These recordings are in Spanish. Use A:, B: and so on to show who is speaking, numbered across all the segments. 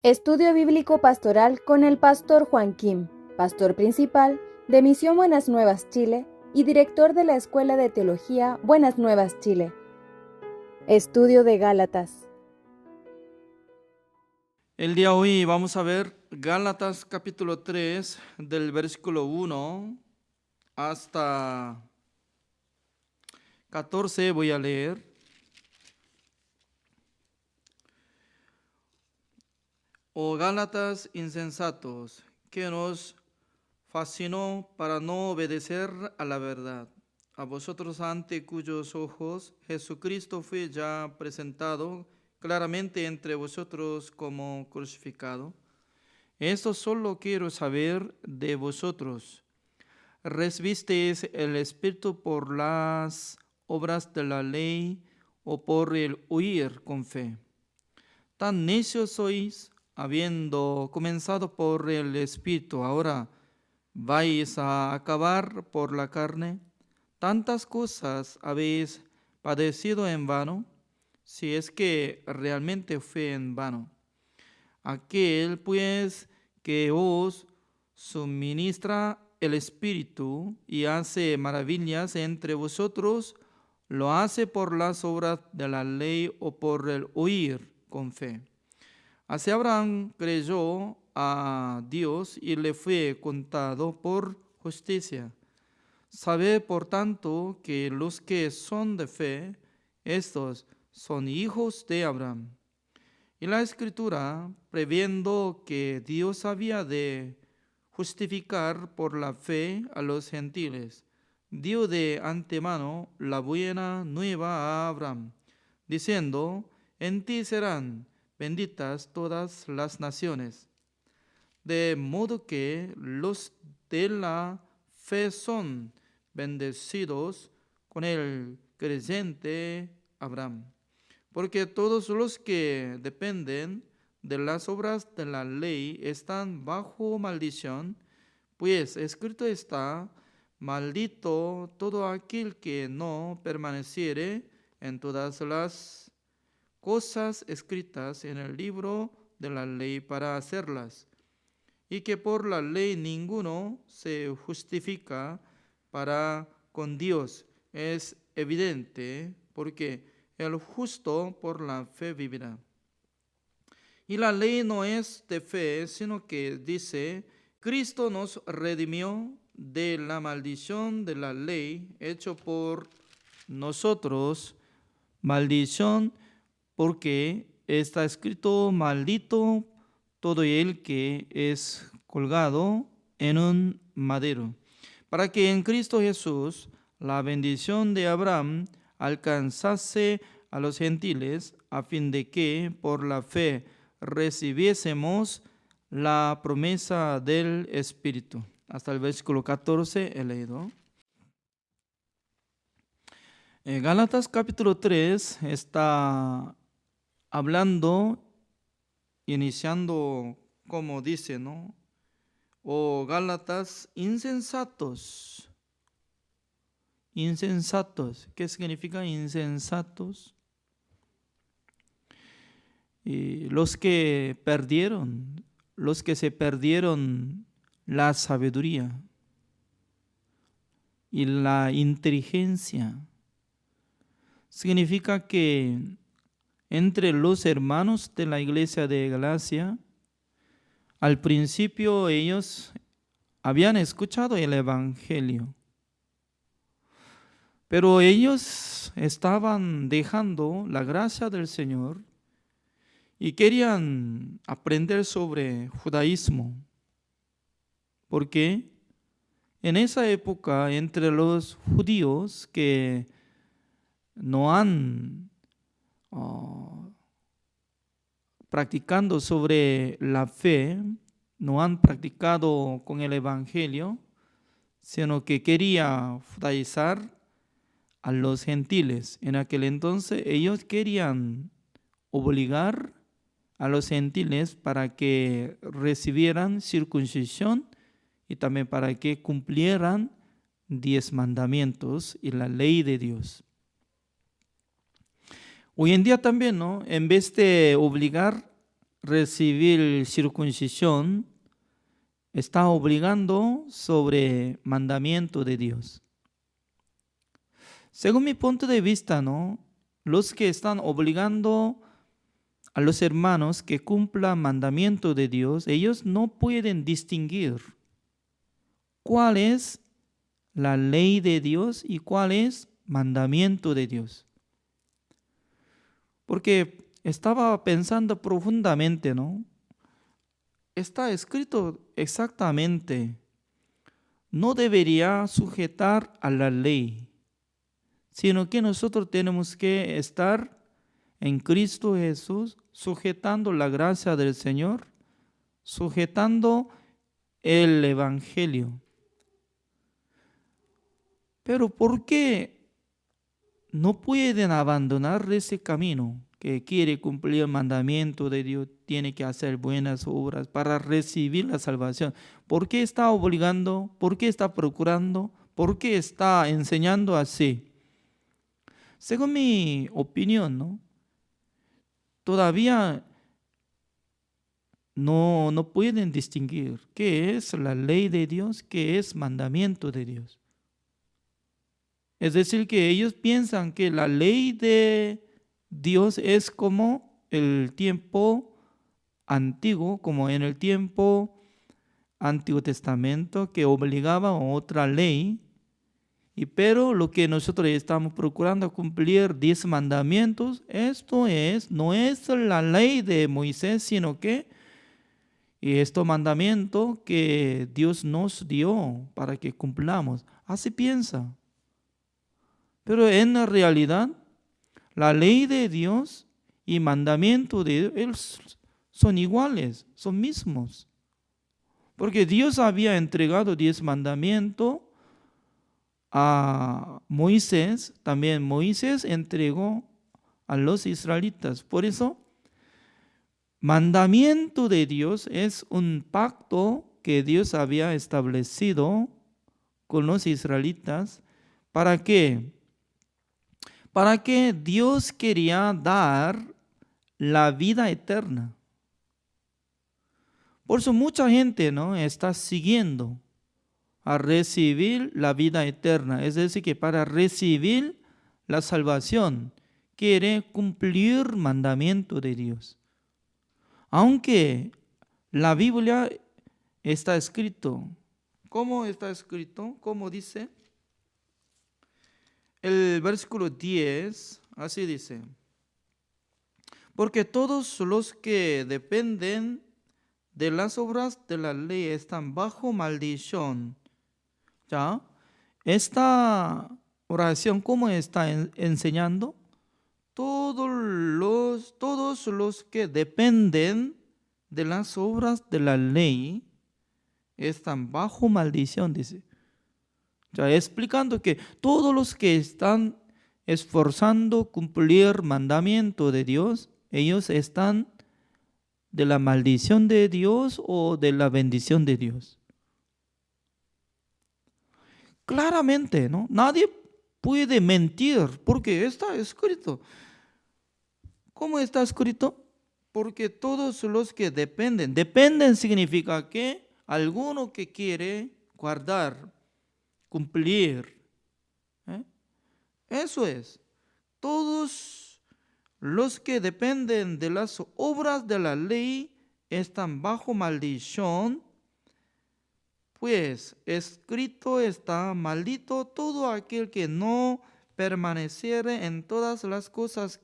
A: Estudio Bíblico Pastoral con el Pastor Juan Kim, Pastor Principal de Misión Buenas Nuevas Chile y Director de la Escuela de Teología Buenas Nuevas Chile. Estudio de Gálatas.
B: El día de hoy vamos a ver Gálatas capítulo 3 del versículo 1 hasta 14 voy a leer. Oh Gálatas insensatos, que nos fascinó para no obedecer a la verdad. A vosotros ante cuyos ojos Jesucristo fue ya presentado claramente entre vosotros como crucificado. Esto solo quiero saber de vosotros. ¿Recibisteis el Espíritu por las obras de la ley o por el oír con fe? Tan necios sois, habiendo comenzado por el Espíritu, ahora vais a acabar por la carne. Tantas cosas habéis padecido en vano, si es que realmente fue en vano. Aquel pues que os suministra el Espíritu y hace maravillas entre vosotros, lo hace por las obras de la ley o por el oír con fe. Así Abraham creyó a Dios y le fue contado por justicia. Sabed, por tanto, que los que son de fe, estos son hijos de Abraham. Y la Escritura, previendo que Dios había de justificar por la fe a los gentiles, dio de antemano la buena nueva a Abraham, diciendo: en ti serán benditas todas las naciones. De modo que los de la fe son bendecidos con el creyente Abraham. Porque todos los que dependen de las obras de la ley están bajo maldición, pues escrito está: maldito todo aquel que no permaneciere en todas las cosas escritas en el libro de la ley para hacerlas. Y que por la ley ninguno se justifica para con Dios. Es evidente, porque el justo por la fe vivirá. Y la ley no es de fe, sino que dice: Cristo nos redimió de la maldición de la ley, hecho por nosotros maldición, porque está escrito: maldito todo el que es colgado en un madero, para que en Cristo Jesús la bendición de Abraham alcanzase a los gentiles, a fin de que por la fe recibiésemos la promesa del Espíritu. Hasta el versículo 14 he leído. Gálatas capítulo 3 está hablando, iniciando como dice, ¿no? Oh Gálatas insensatos. Insensatos. ¿Qué significa insensatos? Y los que se perdieron la sabiduría y la inteligencia. Significa que entre los hermanos de la iglesia de Galacia, al principio ellos habían escuchado el Evangelio, pero ellos estaban dejando la gracia del Señor y querían aprender sobre judaísmo. Porque en esa época, entre los judíos que no han practicando sobre la fe, no han practicado con el Evangelio, sino que quería judaizar a los gentiles. En aquel entonces ellos querían obligar a los gentiles para que recibieran circuncisión y también para que cumplieran 10 mandamientos y la ley de Dios. Hoy en día también, ¿no? En vez de obligar recibir circuncisión está obligando sobre mandamiento de Dios. Según mi punto de vista, ¿no? Los que están obligando a los hermanos que cumplan mandamiento de Dios, ellos no pueden distinguir cuál es la ley de Dios y cuál es mandamiento de Dios. Porque estaba pensando profundamente, ¿no? Está escrito exactamente, no debería sujetar a la ley, sino que nosotros tenemos que estar en Cristo Jesús, sujetando la gracia del Señor, sujetando el Evangelio. Pero ¿por qué no pueden abandonar ese camino? Que quiere cumplir el mandamiento de Dios, tiene que hacer buenas obras para recibir la salvación. ¿Por qué está obligando? ¿Por qué está procurando? ¿Por qué está enseñando así? Según mi opinión, ¿no? Todavía no pueden distinguir qué es la ley de Dios, qué es mandamiento de Dios. Es decir, que ellos piensan que la ley de Dios es como el tiempo antiguo, como en el tiempo Antiguo Testamento, que obligaba a otra ley. Pero lo que nosotros estamos procurando cumplir 10 mandamientos, esto no es la ley de Moisés, sino que estos mandamientos que Dios nos dio para que cumplamos. Así piensa. Pero en la realidad, la ley de Dios y mandamiento de Dios son iguales, son mismos. Porque Dios había entregado 10 mandamientos a Moisés, también Moisés entregó a los israelitas. Por eso, mandamiento de Dios es un pacto que Dios había establecido con los israelitas. ¿Para qué? Para que Dios quería dar la vida eterna. Por eso mucha gente, ¿no?, está siguiendo a recibir la vida eterna. Es decir, que para recibir la salvación quiere cumplir mandamiento de Dios. Aunque la Biblia está escrito. ¿Cómo está escrito? ¿Cómo dice? El versículo 10, así dice: porque todos los que dependen de las obras de la ley están bajo maldición. ¿Ya? Esta oración, ¿cómo está enseñando? Todos los que dependen de las obras de la ley están bajo maldición, dice. Ya explicando que todos los que están esforzando cumplir mandamiento de Dios, ellos están de la maldición de Dios o de la bendición de Dios. Claramente, ¿no? Nadie puede mentir porque está escrito. ¿Cómo está escrito? Porque todos los que dependen significa que alguno que quiere guardar, cumplir. Eso es. Todos los que dependen de las obras de la ley están bajo maldición, pues escrito está: maldito todo aquel que no permaneciere en todas las cosas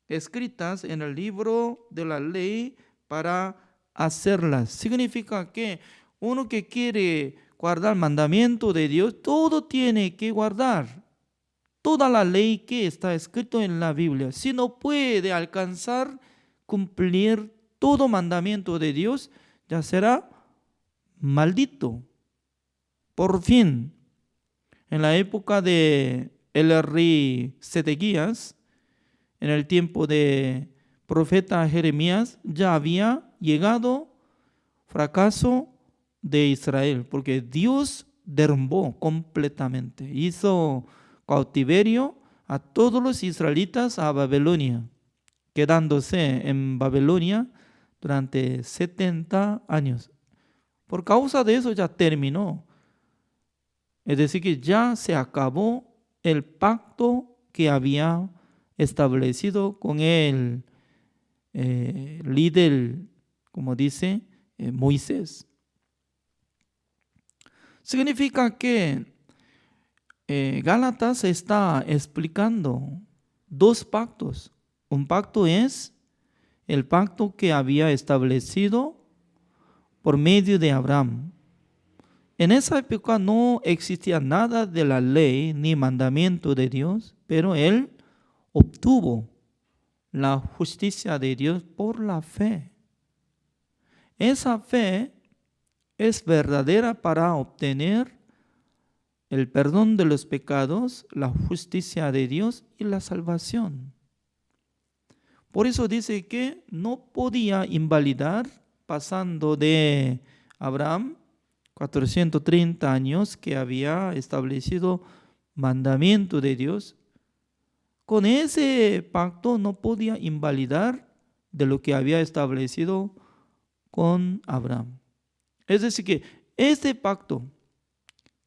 B: escritas en el libro de la ley para hacerlas. Significa que uno que quiere guardar mandamiento de Dios, todo tiene que guardar. Toda la ley que está escrito en la Biblia. Si no puede alcanzar, cumplir todo mandamiento de Dios, ya será maldito. Por fin, en la época de el rey Sedequías, en el tiempo de profeta Jeremías, ya había llegado fracaso de Israel, porque Dios derrumbó completamente, hizo cautiverio a todos los israelitas a Babilonia, quedándose en Babilonia durante 70 años. Por causa de eso ya terminó. Es decir, que ya se acabó el pacto que había establecido con el líder, como dice Moisés. Significa que Gálatas está explicando dos pactos. Un pacto es el pacto que había establecido por medio de Abraham. En esa época no existía nada de la ley ni mandamiento de Dios, pero él obtuvo la justicia de Dios por la fe. Esa fe es verdadera para obtener el perdón de los pecados, la justicia de Dios y la salvación. Por eso dice que no podía invalidar, pasando de Abraham 430 años que había establecido mandamiento de Dios. Con ese pacto no podía invalidar de lo que había establecido con Abraham. Es decir, que este pacto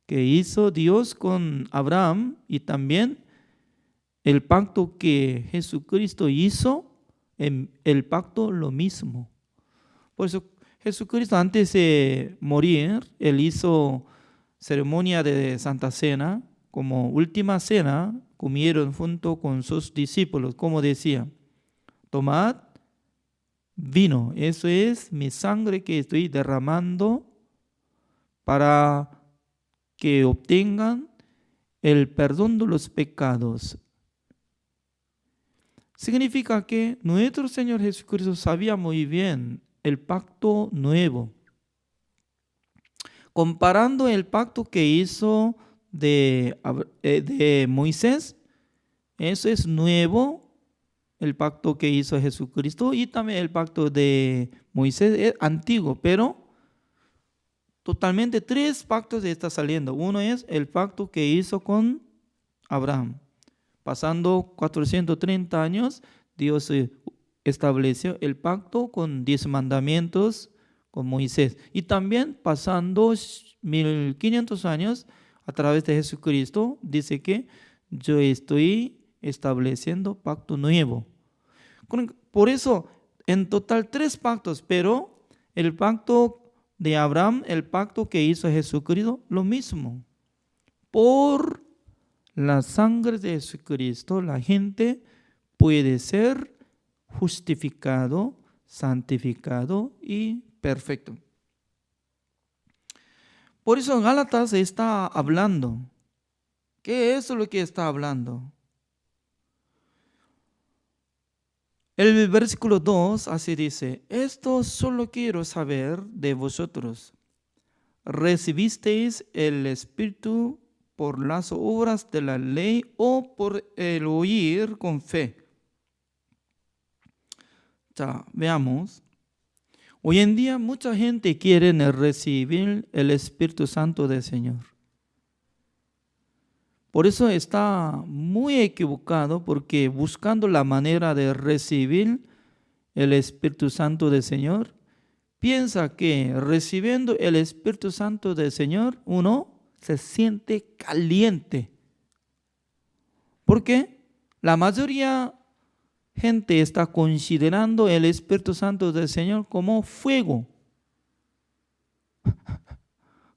B: que hizo Dios con Abraham y también el pacto que Jesucristo hizo, el pacto lo mismo. Por eso Jesucristo, antes de morir, él hizo ceremonia de Santa Cena. Como última cena, comieron junto con sus discípulos, como decía: tomad vino, eso es mi sangre que estoy derramando para que obtengan el perdón de los pecados. Significa que nuestro Señor Jesucristo sabía muy bien el pacto nuevo. Comparando el pacto que hizo de Moisés, eso es nuevo, el pacto que hizo Jesucristo, y también el pacto de Moisés es antiguo, pero totalmente tres pactos están saliendo. Uno es el pacto que hizo con Abraham. Pasando 430 años, Dios estableció el pacto con 10 mandamientos con Moisés. Y también pasando 1500 años, a través de Jesucristo, dice que yo estoy estableciendo pacto nuevo. Por eso, en total 3 pactos, pero el pacto de Abraham, el pacto que hizo Jesucristo, lo mismo. Por la sangre de Jesucristo, la gente puede ser justificado, santificado y perfecto. Por eso Gálatas está hablando. ¿Qué es lo que está hablando? El versículo 2 así dice: esto solo quiero saber de vosotros. ¿Recibisteis el Espíritu por las obras de la ley o por el oír con fe? Ya, veamos. Hoy en día mucha gente quiere recibir el Espíritu Santo del Señor. Por eso está muy equivocado, porque buscando la manera de recibir el Espíritu Santo del Señor, piensa que recibiendo el Espíritu Santo del Señor, uno se siente caliente. ¿Por qué? La mayoría gente está considerando el Espíritu Santo del Señor como fuego,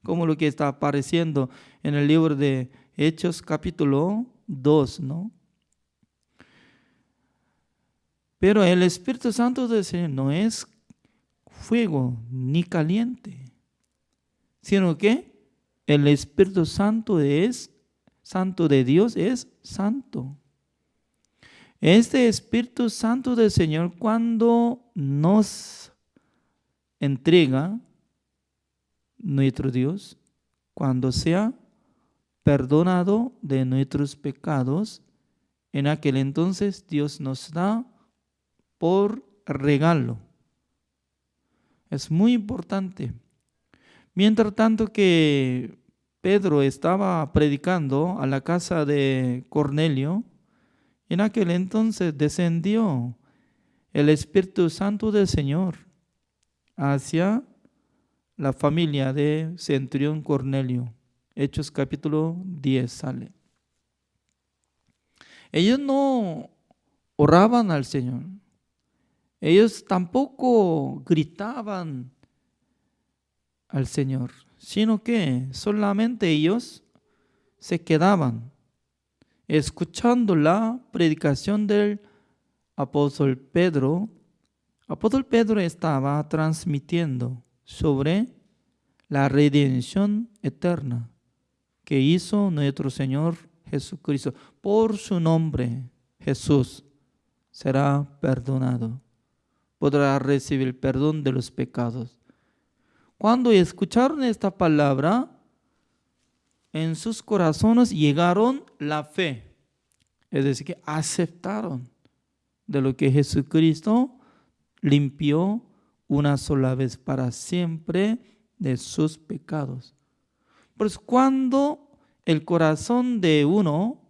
B: como lo que está apareciendo en el libro de Hechos capítulo 2, ¿no? Pero el Espíritu Santo del Señor no es fuego ni caliente, sino que el Espíritu Santo de Dios es santo. Este Espíritu Santo del Señor, cuando nos entrega nuestro Dios, cuando sea perdonado de nuestros pecados, en aquel entonces Dios nos da por regalo. Es muy importante. Mientras tanto que Pedro estaba predicando a la casa de Cornelio, en aquel entonces descendió el Espíritu Santo del Señor hacia la familia de centurión Cornelio. Hechos capítulo 10 sale. Ellos no oraban al Señor. Ellos tampoco gritaban al Señor, sino que solamente ellos se quedaban escuchando la predicación del apóstol Pedro. Apóstol Pedro estaba transmitiendo sobre la redención eterna que hizo nuestro Señor Jesucristo. Por su nombre, Jesús será perdonado. Podrá recibir el perdón de los pecados. Cuando escucharon esta palabra, en sus corazones llegaron la fe. Es decir, que aceptaron de lo que Jesucristo limpió una sola vez para siempre de sus pecados. Pues cuando el corazón de uno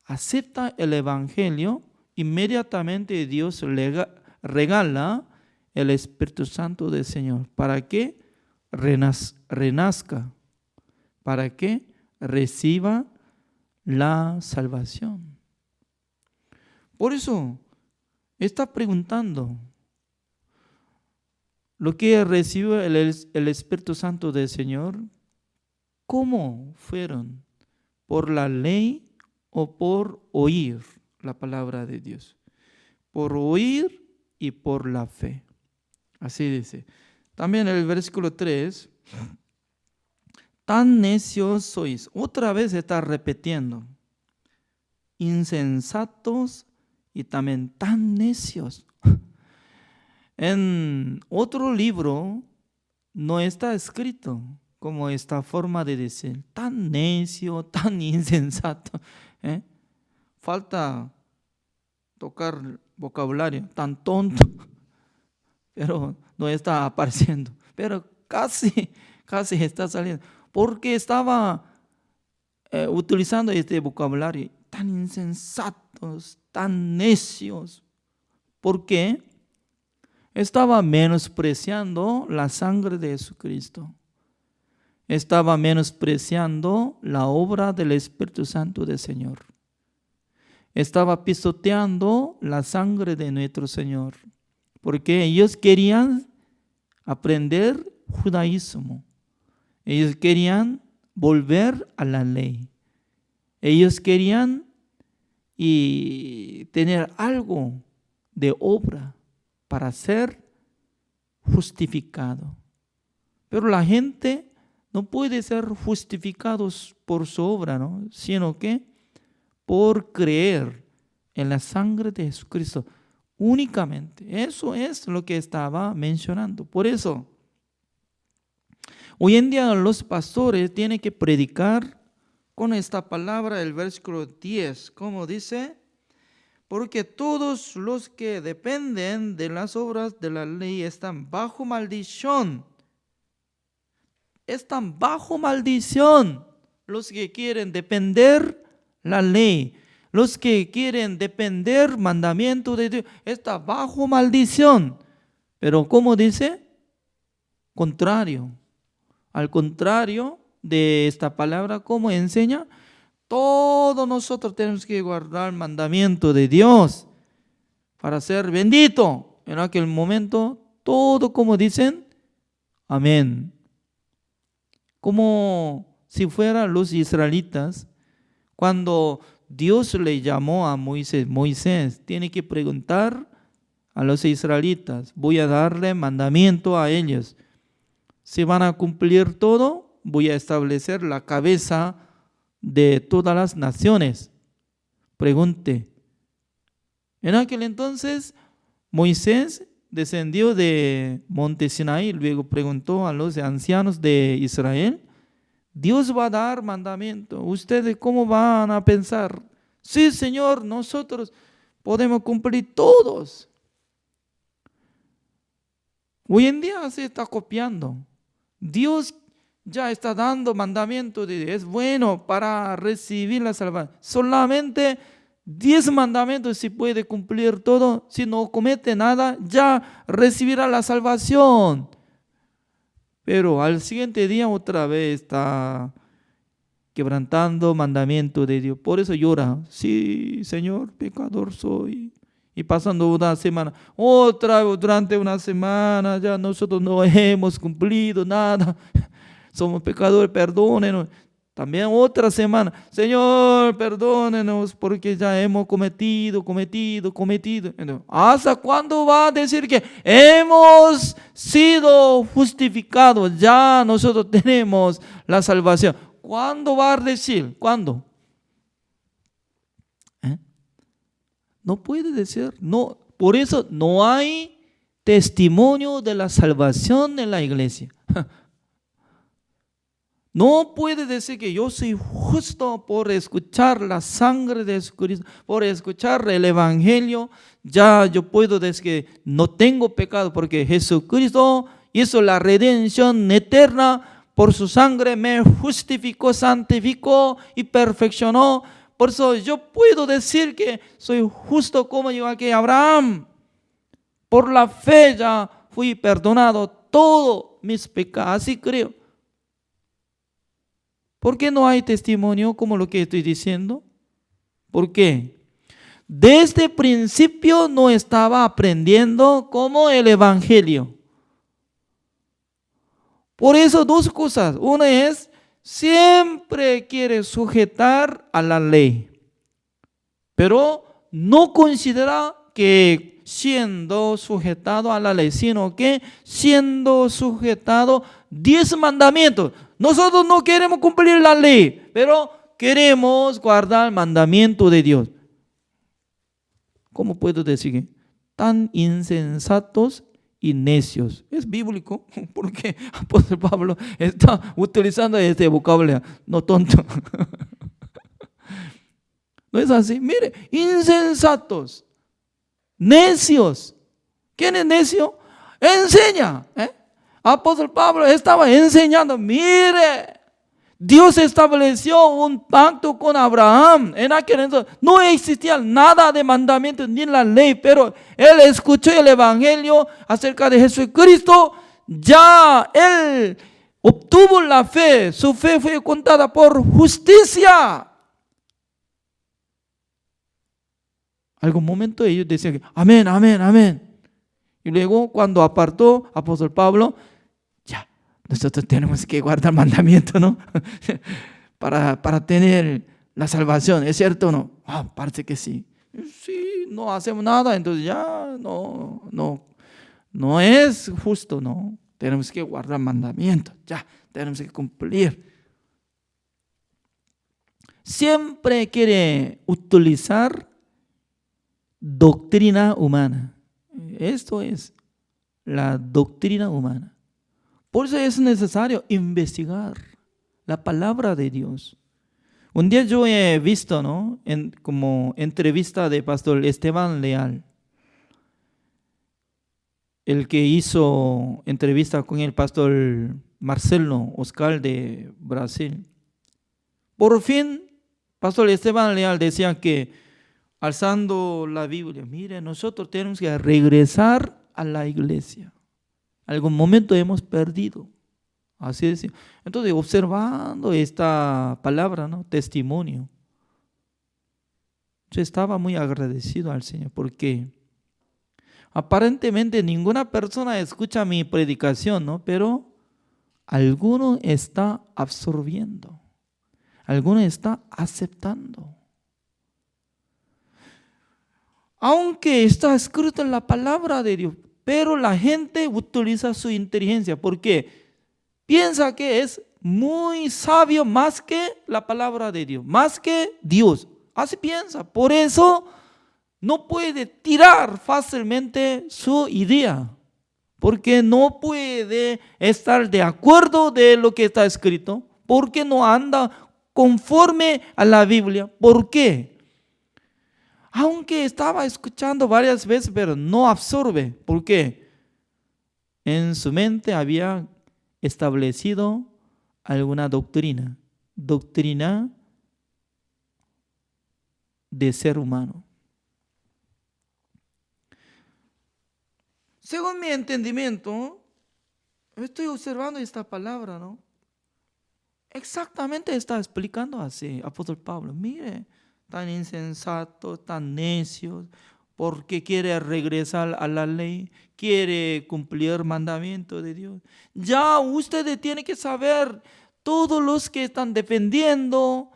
B: acepta el Evangelio, inmediatamente Dios le regala el Espíritu Santo del Señor para que renazca, para que reciba la salvación. Por eso está preguntando, lo que recibió el Espíritu Santo del Señor, ¿cómo fueron? ¿Por la ley o por oír la palabra de Dios? Por oír y por la fe. Así dice. También el versículo 3, tan necios sois. Otra vez está repitiendo. Insensatos y también tan necios. En otro libro no está escrito como esta forma de decir, tan necio, tan insensato. Falta tocar vocabulario, tan tonto, pero no está apareciendo. Pero casi está saliendo. Porque estaba utilizando este vocabulario, tan insensatos, tan necios. ¿Por qué? Estaba menospreciando la sangre de Jesucristo. Estaba menospreciando la obra del Espíritu Santo del Señor. Estaba pisoteando la sangre de nuestro Señor. Porque ellos querían aprender judaísmo. Ellos querían volver a la ley. Ellos querían tener algo de obra para ser justificado. Pero la gente no puede ser justificados por su obra, ¿no? Sino que por creer en la sangre de Jesucristo únicamente. Eso es lo que estaba mencionando. Por eso, hoy en día los pastores tienen que predicar con esta palabra, el versículo 10, como dice, porque todos los que dependen de las obras de la ley están bajo maldición. Están bajo maldición los que quieren depender la ley. Los que quieren depender mandamiento de Dios, está bajo maldición. Pero ¿cómo dice? Contrario. Al contrario de esta palabra, ¿cómo enseña? Todos nosotros tenemos que guardar el mandamiento de Dios para ser bendito. En aquel momento, todo como dicen, amén. Como si fueran los israelitas, cuando Dios le llamó a Moisés, tiene que preguntar a los israelitas, voy a darle mandamiento a ellos. Si van a cumplir todo, voy a establecer la cabeza de todas las naciones. Pregunte. En aquel entonces, Moisés descendió de Monte Sinaí, luego preguntó a los ancianos de Israel, Dios va a dar mandamiento. ¿Ustedes cómo van a pensar? Sí, Señor, nosotros podemos cumplir todos. Hoy en día se está copiando. Dios ya está dando mandamiento de Dios. Es bueno para recibir la salvación. Solamente 10 mandamientos si puede cumplir todo. Si no comete nada, ya recibirá la salvación. Pero al siguiente día otra vez está quebrantando mandamiento de Dios. Por eso llora. Sí, Señor, pecador soy. Y pasando una semana, otra vez durante una semana, ya nosotros no hemos cumplido nada. Somos pecadores, perdónenos. También otra semana, Señor, perdónenos porque ya hemos cometido. Entonces, ¿hasta cuándo va a decir que hemos sido justificados? Ya nosotros tenemos la salvación. ¿Cuándo va a decir? ¿Cuándo? No puede decir, no. Por eso no hay testimonio de la salvación en la iglesia. No puede decir que yo soy justo por escuchar la sangre de Jesucristo, por escuchar el evangelio. Ya yo puedo decir que no tengo pecado porque Jesucristo hizo la redención eterna. Por su sangre me justificó, santificó y perfeccionó. Por eso yo puedo decir que soy justo como yo aquí Abraham. Por la fe ya fui perdonado todos mis pecados. Así creo. ¿Por qué no hay testimonio como lo que estoy diciendo? ¿Por qué? Desde el principio no estaba aprendiendo como el evangelio. Por eso dos cosas. Una es, siempre quiere sujetar a la ley, pero no considera que siendo sujetado a la ley, sino que siendo sujetado 10 mandamientos. Nosotros no queremos cumplir la ley, pero queremos guardar el mandamiento de Dios. ¿Cómo puedo decir que tan insensatos y necios? Es bíblico, porque el apóstol Pablo está utilizando este vocabulario, no tonto. ¿No es así? Mire, insensatos, necios. ¿Quién es necio? Enseña. Apóstol Pablo estaba enseñando, mire, Dios estableció un pacto con Abraham. En aquel entonces no existía nada de mandamiento ni la ley, pero él escuchó el evangelio acerca de Jesucristo. Ya él obtuvo la fe, su fe fue contada por justicia. Algún momento ellos decían, amén, amén, amén. Y luego cuando apartó apóstol Pablo, ya, nosotros tenemos que guardar mandamiento, ¿no? para tener la salvación, ¿es cierto o no? Parece que sí. Sí, no hacemos nada, entonces ya no es justo, no. Tenemos que guardar mandamientos, ya, tenemos que cumplir. Siempre quiere utilizar doctrina humana. Esto es la doctrina humana. Por eso es necesario investigar la palabra de Dios. Un día yo he visto, ¿no? Como entrevista de pastor Esteban Leal, el que hizo entrevista con el pastor Marcelo Oscar de Brasil. Por fin, pastor Esteban Leal decía que alzando la Biblia, mire, nosotros tenemos que regresar a la iglesia. Algún momento hemos perdido. Así decía. Entonces, observando esta palabra, ¿no? Testimonio, yo estaba muy agradecido al Señor porque aparentemente ninguna persona escucha mi predicación, ¿no? Pero alguno está absorbiendo, alguno está aceptando. Aunque está escrito en la palabra de Dios, pero la gente utiliza su inteligencia porque piensa que es muy sabio más que la palabra de Dios, más que Dios. Así piensa. Por eso no puede tirar fácilmente su idea, porque no puede estar de acuerdo de lo que está escrito, porque no anda conforme a la Biblia. ¿Por qué? Aunque estaba escuchando varias veces, pero no absorbe. ¿Por qué? En su mente había establecido alguna doctrina de ser humano. Según mi entendimiento, Estoy observando esta palabra, ¿no? Exactamente está explicando así, apóstol Pablo. Mire, tan insensato, tan necio, porque quiere regresar a la ley, quiere cumplir el mandamiento de Dios. Ya ustedes tienen que saber, todos los que están defendiendo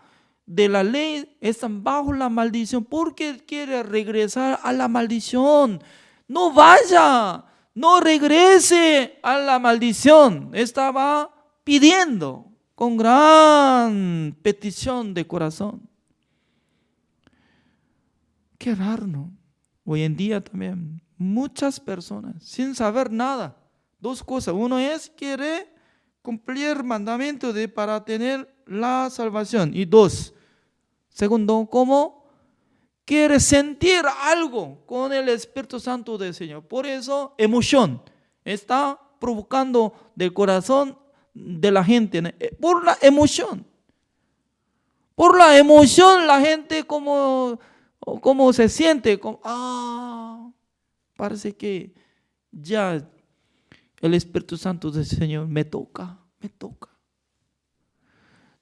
B: de la ley están bajo la maldición, porque quiere regresar a la maldición. No vaya, no regrese a la maldición. Estaba pidiendo con gran petición de corazón. Qué raro, ¿no? Hoy en día también muchas personas sin saber nada. Dos cosas. Uno es quiere cumplir el mandamiento para tener la salvación. Y dos, segundo, ¿cómo? Quiere sentir algo con el Espíritu Santo del Señor. Por eso, emoción está provocando del corazón de la gente, por la emoción. Por la emoción la gente como se siente, parece que ya el Espíritu Santo del Señor me toca.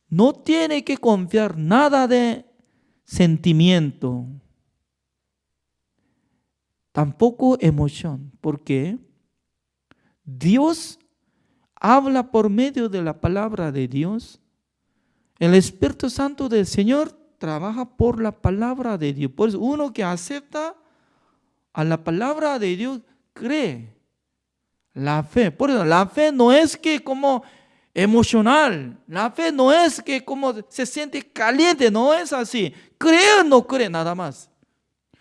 B: No tiene que confiar nada de sentimiento, tampoco emoción, porque Dios habla por medio de la palabra de Dios. El Espíritu Santo del Señor trabaja por la palabra de Dios. Por eso uno que acepta a la palabra de Dios cree. La fe. Por eso la fe no es que como emocional. La fe no es que como se siente caliente. No es así. Cree o no cree, nada más.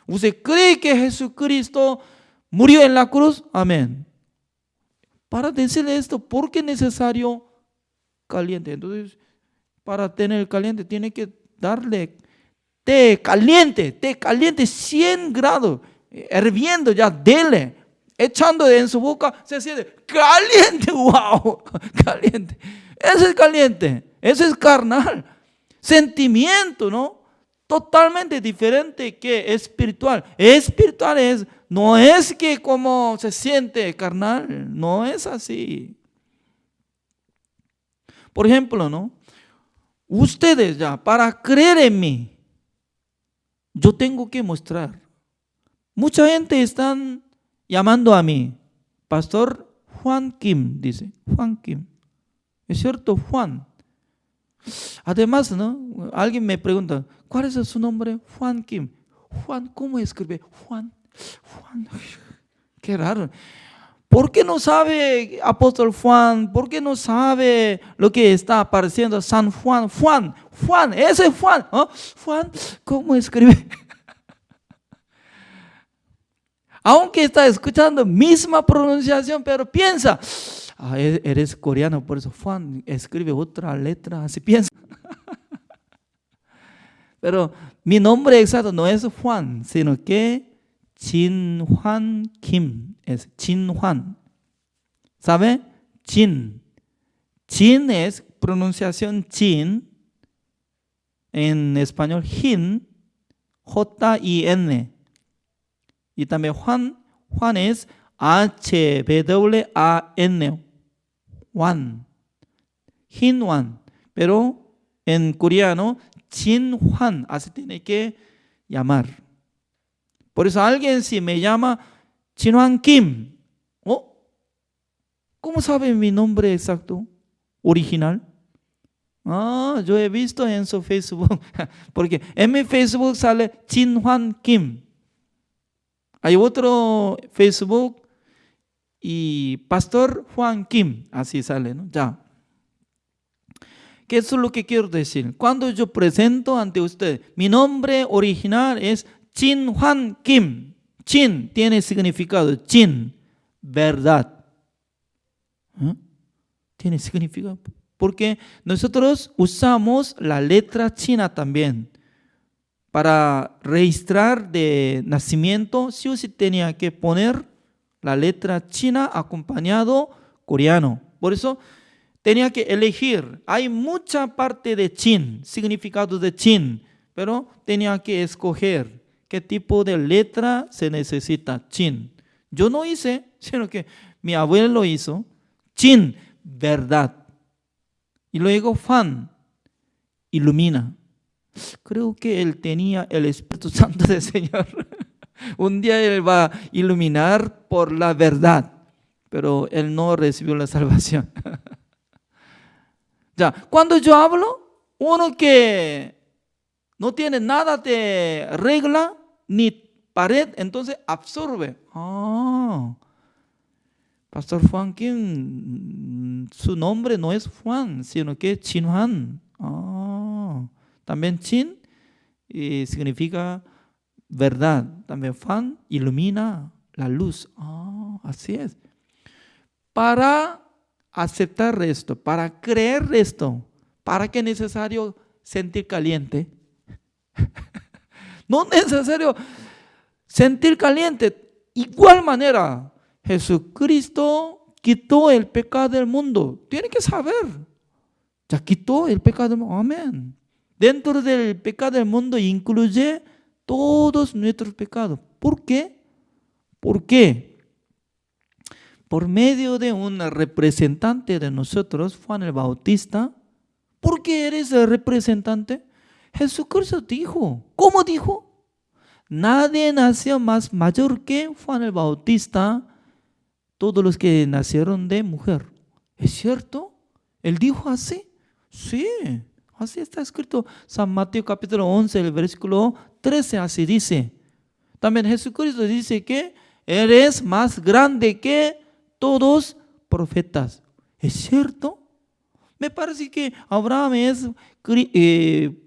B: ¿Usted cree que Jesucristo murió en la cruz? Amén. Para decirle esto, ¿por qué es necesario caliente? Entonces, para tener caliente, tiene que darle té caliente, 100 grados, hirviendo, ya dele, echando en su boca, se siente caliente, wow, caliente. Ese es caliente, ese es carnal, sentimiento, ¿no? Totalmente diferente que espiritual. Espiritual no es que como se siente carnal, no es así. Por ejemplo, ¿no? Ustedes ya, para creer en mí, yo tengo que mostrar. Mucha gente están llamando a mí, Pastor Juan Kim, dice, Juan Kim. ¿Es cierto, Juan? Además, ¿no? Alguien me pregunta, ¿cuál es su nombre? Juan Kim. Juan, ¿cómo escribe? Juan. Qué raro. ¿Por qué no sabe apóstol Juan? ¿Por qué no sabe lo que está apareciendo San Juan? Juan, ese es Juan. ¿Oh? Juan, ¿cómo escribe? Aunque está escuchando misma pronunciación, pero piensa, eres coreano, por eso Juan escribe otra letra, así piensa. Pero mi nombre exacto no es Juan, sino que Jin Juan Kim, es Jin Juan. ¿Sabe? Jin. Jin es pronunciación Jin, en español Jin, J-I-N. Y también Juan es H-W-A-N, Juan, Jin Juan. Pero en coreano, Jin Juan, así tiene que llamar. Por eso alguien si me llama Jin Juan Kim, ¿cómo sabe mi nombre exacto, original? Yo he visto en su Facebook, porque en mi Facebook sale Jin Juan Kim. Hay otro Facebook y Pastor Juan Kim, así sale, ¿no? Ya. ¿Qué es lo que quiero decir? Cuando yo presento ante usted, mi nombre original es Jin Juan Kim. Jin tiene significado, Jin, verdad. Tiene significado. Porque nosotros usamos la letra china también. Para registrar de nacimiento, sí o sí tenía que poner la letra china acompañado coreano. Por eso tenía que elegir. Hay mucha parte de chin, significado de chin, pero tenía que escoger qué tipo de letra se necesita, chin. Yo no hice, sino que mi abuelo hizo. Chin, verdad. Y luego Juan, ilumina. Creo que él tenía el Espíritu Santo del Señor. Un día él va a iluminar por la verdad, pero él no recibió la salvación. Ya, cuando yo hablo, uno que no tiene nada de regla ni pared, entonces absorbe. Pastor Juan Kim, su nombre no es Juan, sino que es Chin Juan. También Chin significa verdad. También Juan ilumina la luz. Así es. Para aceptar esto, para creer esto, ¿para qué es necesario sentir caliente? No es necesario sentir caliente. Igual manera, Jesucristo quitó el pecado del mundo. Tiene que saber. Ya quitó el pecado del mundo. Amén. Dentro del pecado del mundo incluye todos nuestros pecados. ¿Por qué? ¿Por qué? Por medio de un representante de nosotros, Juan el Bautista. ¿Por qué eres el representante? Jesucristo dijo. ¿Cómo dijo? Nadie nació más mayor que Juan el Bautista, todos los que nacieron de mujer. ¿Es cierto? ¿Él dijo así? Sí, así está escrito. San Mateo capítulo 11, el versículo 13, así dice. También Jesucristo dice que eres más grande que todos profetas. ¿Es cierto? Me parece que Abraham es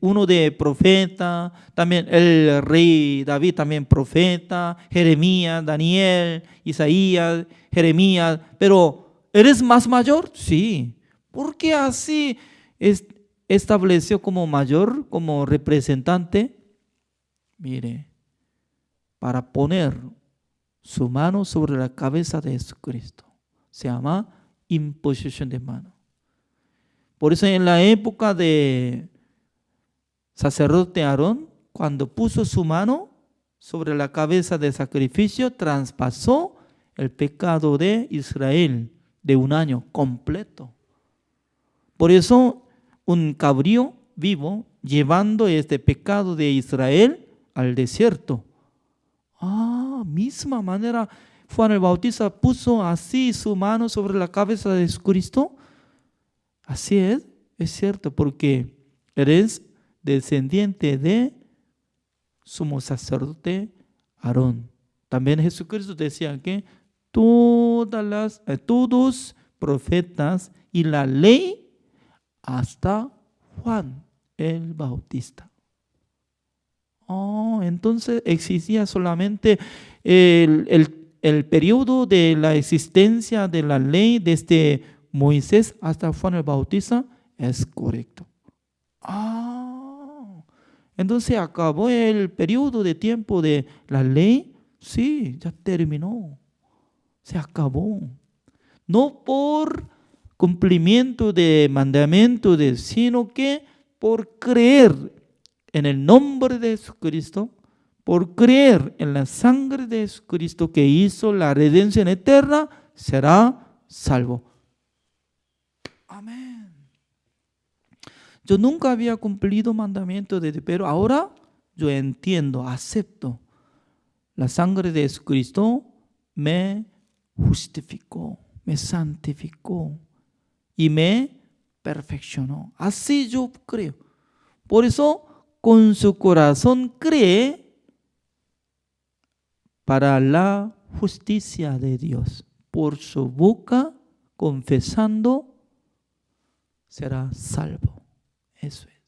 B: uno de profeta, también el rey David también profeta, Jeremías, Daniel, Isaías, Jeremías, pero ¿eres más mayor? Sí. ¿Por qué así estableció como mayor, como representante? Mire, para poner su mano sobre la cabeza de Jesucristo. Se llama imposición de mano. Por eso en la época de sacerdote Aarón, cuando puso su mano sobre la cabeza del sacrificio, traspasó el pecado de Israel de un año completo. Por eso un cabrío vivo llevando este pecado de Israel al desierto. Misma manera Juan el Bautista puso así su mano sobre la cabeza de Jesucristo. Así es cierto, porque eres descendiente de sumo sacerdote Aarón. También Jesucristo decía que todos profetas y la ley hasta Juan el Bautista. Entonces existía solamente el periodo de la existencia de la ley desde Moisés hasta Juan el Bautista. Es correcto. Entonces acabó el periodo de tiempo de la ley. Sí, ya terminó. Se acabó. No por cumplimiento de mandamiento, sino que por creer en el nombre de Jesucristo, por creer en la sangre de Jesucristo que hizo la redención eterna, será salvo. Amén. Yo nunca había cumplido mandamiento pero ahora yo entiendo, acepto. La sangre de Jesucristo me justificó, me santificó y me perfeccionó. Así yo creo. Por eso con su corazón cree para la justicia de Dios. Por su boca confesando será salvo. Eso es.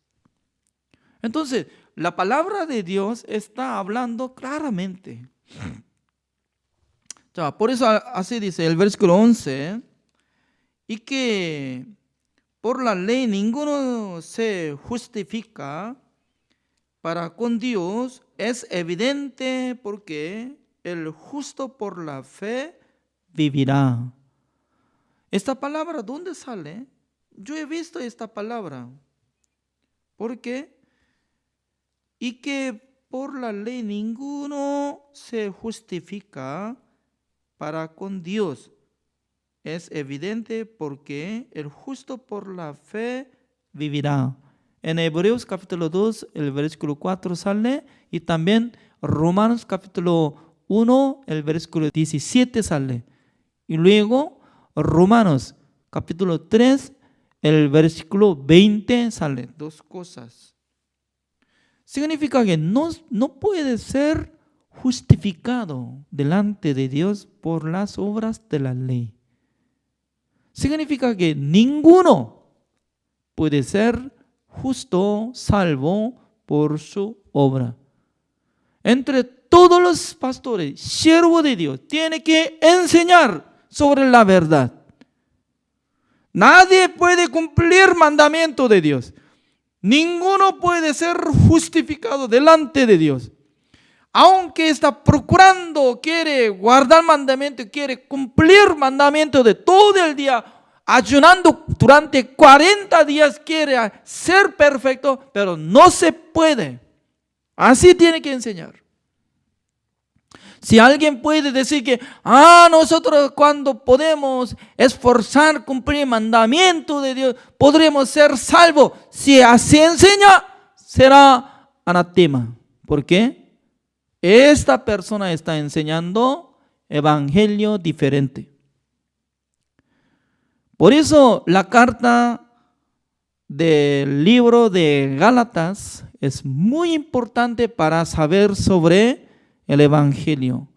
B: Entonces, la palabra de Dios está hablando claramente. Ya, por eso así dice el versículo 11, y que por la ley ninguno se justifica para con Dios, es evidente porque el justo por la fe vivirá. Esta palabra, ¿dónde sale? Yo he visto esta palabra. ¿Por qué? Y que por la ley ninguno se justifica para con Dios. es evidente porque el justo por la fe vivirá. En Hebreos capítulo 2, el versículo 4 sale, y también Romanos capítulo 1, el versículo 17 sale. Y luego Romanos capítulo 3, el versículo 20 sale. Dos cosas. Significa que no puede ser justificado delante de Dios por las obras de la ley. Significa que ninguno puede ser justo, salvo por su obra. Entre todos los pastores, siervo de Dios, tiene que enseñar sobre la verdad. Nadie puede cumplir mandamiento de Dios. Ninguno puede ser justificado delante de Dios. Aunque está procurando, quiere guardar mandamiento, quiere cumplir mandamiento de todo el día, ayunando durante 40 días, quiere ser perfecto, pero no se puede. Así tiene que enseñar. Si alguien puede decir que, nosotros cuando podemos esforzar, cumplir mandamiento de Dios, podremos ser salvos. Si así enseña, será anatema. ¿Por qué? Esta persona está enseñando evangelio diferente. Por eso la carta del libro de Gálatas es muy importante para saber sobre el evangelio.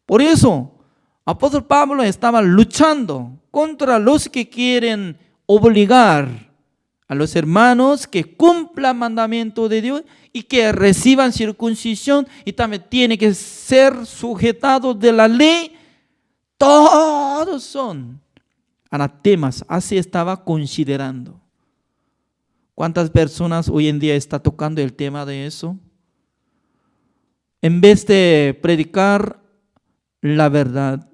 B: Por eso apóstol Pablo estaba luchando contra los que quieren obligar a los hermanos que cumplan mandamiento de Dios y que reciban circuncisión, y también tiene que ser sujetados de la ley. Todos son anatemas. Así estaba considerando. ¿Cuántas personas hoy en día están tocando el tema de eso? En vez de predicar la verdad,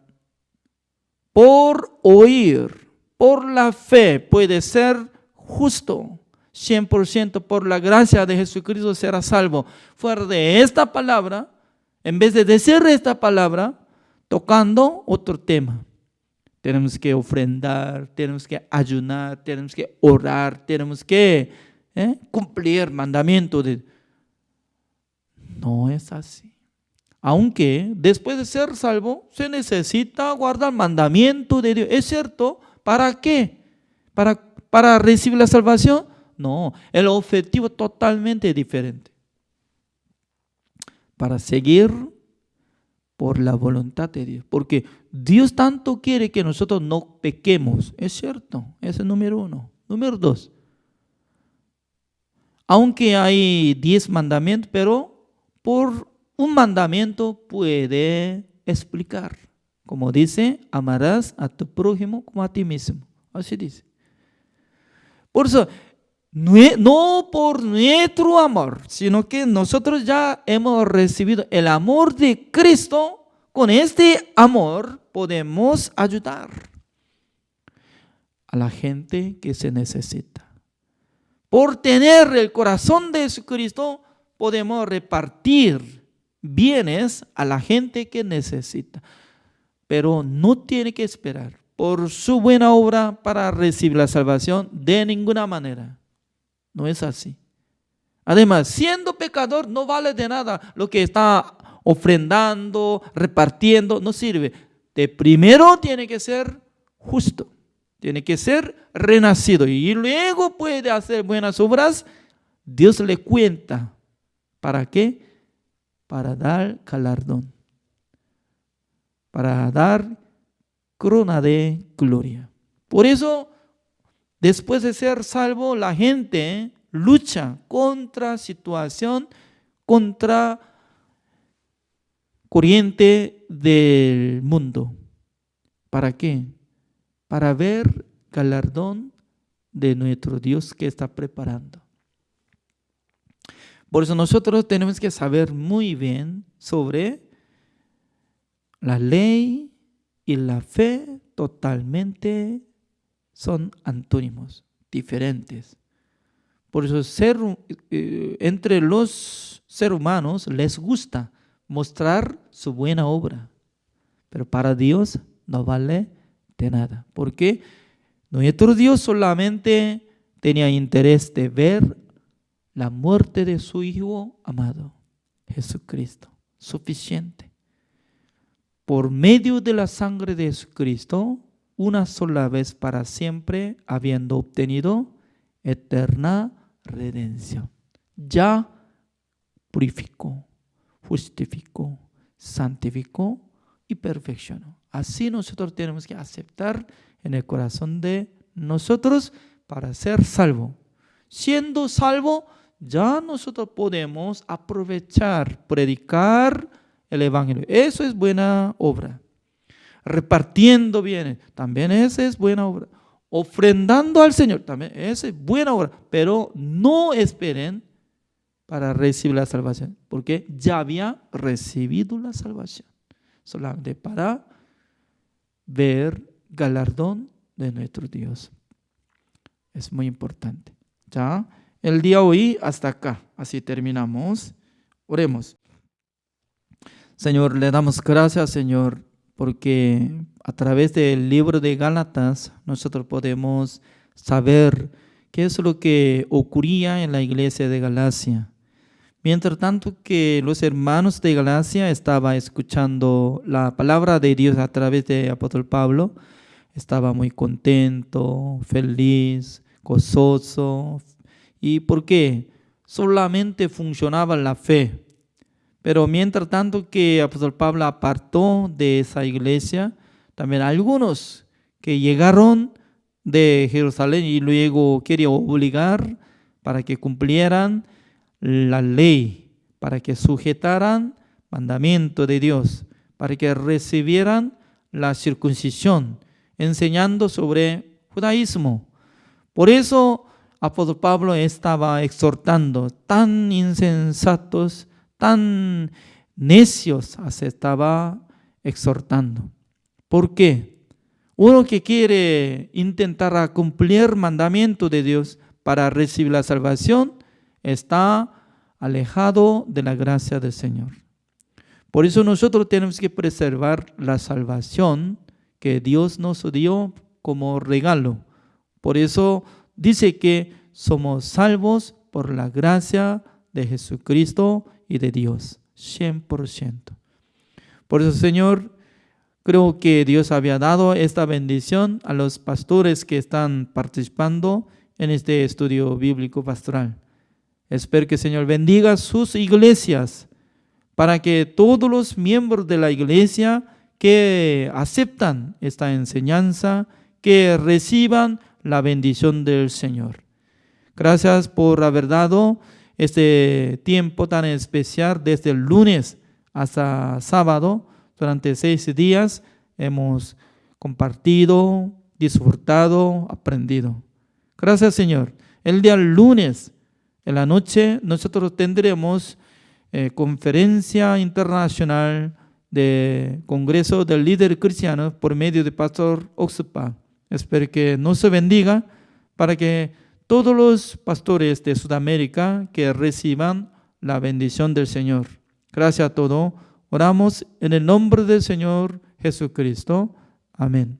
B: por oír, por la fe, puede ser justo. 100% por la gracia de Jesucristo será salvo. Fuera de esta palabra, en vez de decir esta palabra, tocando otro tema. Tenemos que ofrendar, tenemos que ayunar, tenemos que orar, tenemos que cumplir mandamiento de... No es así. Aunque después de ser salvo, se necesita guardar mandamiento de Dios. ¿Es cierto? ¿Para qué? ¿Para recibir la salvación? No, el objetivo es totalmente diferente. Para seguir por la voluntad de Dios. Porque Dios tanto quiere que nosotros no pequemos. Es cierto, ese es número 1. Número 2. Aunque hay 10 mandamientos, pero por un mandamiento puede explicar. Como dice, amarás a tu prójimo como a ti mismo. Así dice. Por eso, no por nuestro amor, sino que nosotros ya hemos recibido el amor de Cristo. Con este amor podemos ayudar a la gente que se necesita. Por tener el corazón de Jesucristo, podemos repartir bienes a la gente que necesita. Pero no tiene que esperar por su buena obra para recibir la salvación de ninguna manera. No es así. Además, siendo pecador no vale de nada lo que está ofrendando, repartiendo, no sirve. De primero tiene que ser justo, tiene que ser renacido y luego puede hacer buenas obras. Dios le cuenta. ¿Para qué? Para dar galardón, para dar corona de gloria. Por eso, después de ser salvo, la gente lucha contra situación, contra corriente del mundo. ¿Para qué? Para ver galardón de nuestro Dios que está preparando. Por eso nosotros tenemos que saber muy bien sobre la ley y la fe. Totalmente son antónimos, diferentes. Por eso entre los seres humanos les gusta mostrar su buena obra, pero para Dios no vale de nada. Porque nuestro Dios solamente tenía interés de ver la muerte de su Hijo amado, Jesucristo, suficiente. Por medio de la sangre de Jesucristo, una sola vez para siempre, habiendo obtenido eterna redención. Ya purificó, justificó, santificó y perfeccionó. Así nosotros tenemos que aceptar en el corazón de nosotros para ser salvo. Siendo salvo, ya nosotros podemos aprovechar, predicar el Evangelio. Eso es buena obra. Repartiendo bienes, también esa es buena obra. Ofrendando al Señor, también esa es buena obra. Pero no esperen para recibir la salvación, porque ya había recibido la salvación. Solamente para ver galardón de nuestro Dios. Es muy importante. Ya, el día de hoy hasta acá. Así terminamos. Oremos. Señor, le damos gracias, Señor, porque a través del libro de Gálatas nosotros podemos saber qué es lo que ocurría en la iglesia de Galacia. Mientras tanto que los hermanos de Galacia estaban escuchando la palabra de Dios a través de apóstol Pablo, estaba muy contento, feliz, gozoso. ¿Y por qué? Solamente funcionaba la fe. Pero mientras tanto que apóstol Pablo apartó de esa iglesia, también algunos que llegaron de Jerusalén y luego quería obligar para que cumplieran la ley, para que sujetaran mandamiento de Dios, para que recibieran la circuncisión, enseñando sobre judaísmo. Por eso apóstol Pablo estaba exhortando, tan insensatos, tan necios, se estaba exhortando. ¿Por qué? Uno que quiere intentar cumplir mandamiento de Dios para recibir la salvación está alejado de la gracia del Señor. Por eso nosotros tenemos que preservar la salvación que Dios nos dio como regalo. Por eso dice que somos salvos por la gracia de Jesucristo y de Dios, 100%. Por eso, Señor, creo que Dios había dado esta bendición a los pastores que están participando en este estudio bíblico pastoral. Espero que el Señor bendiga sus iglesias para que todos los miembros de la iglesia que aceptan esta enseñanza, que reciban la bendición del Señor. Gracias por haber dado este tiempo tan especial desde el lunes hasta sábado. Durante 6 días hemos compartido, disfrutado, aprendido. Gracias, Señor. El día lunes en la noche nosotros tendremos conferencia internacional de Congreso del Líder Cristiano por medio de Pastor Oxupa. Espero que nos bendiga para que todos los pastores de Sudamérica que reciban la bendición del Señor. Gracias a todos. Oramos en el nombre del Señor Jesucristo. Amén.